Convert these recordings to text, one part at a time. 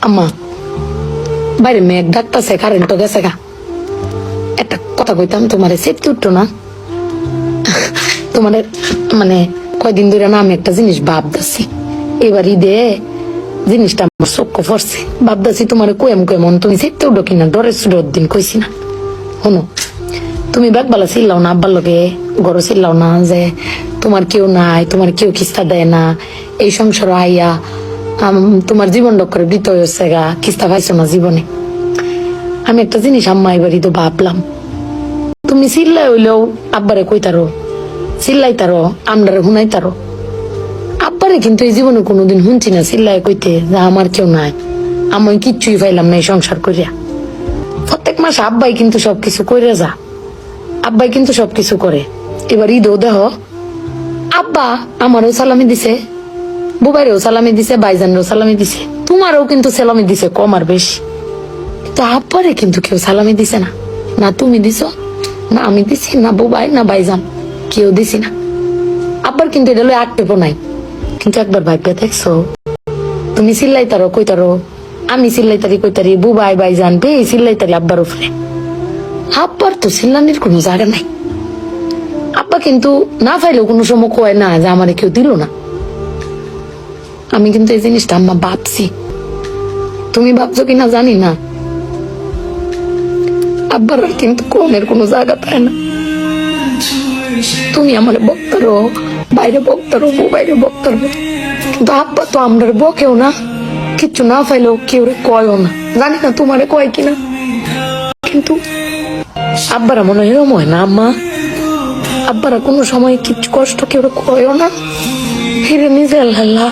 আম্মা বাইরে মেঘ ডাকতেছে, কারেন্ট গেছে গা। একটা কথা কইতাম, তোমার সেফটি উঠতো না? তোমার মানে কয়দিন ধরে না আমি একটা জিনিস ভাবতেছি, এবার ঈদে জিনিসটা আমার চোখ পড়ছে। ভাবতেছি তোমার কোয়েম কোয়েমন তুমি সেফটি উঠো কিনা, ডরের সুডোর দিন কইছি না। শোনো, তুমি বেগবালা চিল্লাও না, আব্বার লগে গড় চিল্লাও না যে তোমার কেউ নাই, তোমার কেউ খিস্তা দেয় না, এই সংসার আইয়া তোমার জীবন ডক্করে বৃত হয়েছে গা, খিস্তা পাইছো না জীবনে। আমি একটা জিনিস আম্মা এবারই তো ভাবলাম, তুমি চিল্লাই হইলেও আব্বারে কইতারো, চিল্লাইতারো, আমরারে শুনাইতারো। আব্বারে কিন্তু এই জীবনে কোনোদিন শুনছি না চিল্লাই কইতে যে আমার কেউ নাই, আমি কিচ্ছুই পাইলাম না এই সংসার করিয়া। প্রত্যেক মাসে আব্বাই কিন্তু সবকিছু করে যা, আব্বাই কিন্তু সবকিছু করে। এবার ঈদও দেহ আব্বা আমারও সালামি দিছে, বুবাইরেও সালামি দিছে, ভাইজানরেও সালামি দিছে, তোমারও কিন্তু সালামি দিছে কম আর বেশি। তো আব্বারে কিন্তু কেউ সালামি দিছে না, না তুমি দিছো, না আমি দিছি, না বুবাই, না ভাইজান, কেউ দিছি না। আব্বার কিন্তু এটা লই আটটেপো নাই। কিন্তু একবার ভাইবে দেখছো, তুমি চিল্লাইতারো কইতারো, আমি চিল্লাইতারি কইতারি, বুবাই ভাইজান বে চিল্লাইতারি আব্বার উপরে। আব্বার তো চিল্লানির কোনো জায়গা নাই। আব্বা কিন্তু না পাইলেও কোনো সময় কয় না যে আমারে কেউ দিল না। আমি কিন্তু এই জিনিসটা আম্মা ভাবছি, তুমি ভাবছো কিনা জানি না। আব্বার কিন্তু কোনের কোনো জায়গা পায় না। তুমি আমার বক্তারো, বাইরে বক্তারো, বাইরে বক্তারো, কিন্তু আব্বা তো আমরা বকেও না, কিচ্ছু না পাইলেও কেউ কয়ও না। জানি না তোমারে কয় কিনা, কিন্তু আব্বারা মনে হয় এরম হয় না আম্মা? আব্বারা কোনো সময় কিছু কষ্ট কেউ কয়ও না, ফিরে নিজে আল্লাহ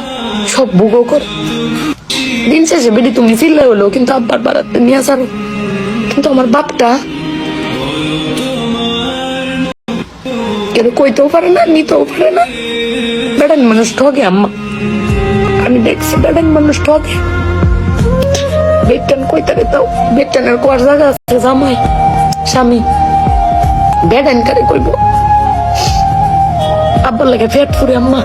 সব ভোগও করে। দিন শেষে বেডি তুমি চিল্লাই হলো কিন্তু আব্বার বাড়াতে নিয়ে আসারো। কিন্তু আমার বাপটা কেউ কইতেও পারে না, নিতেও পারে না। বেড়ান মানুষ ঠকে আম্মা, আমি দেখছি বেড়ান মানুষ ঠকে। বেটান কইতারে তাও বেটানের কোয়ার জায়গা আছে, জামাই স্বামী বেড়ান কারে কইব। আব্বার লাগে ফেট ফুরে আম্মা।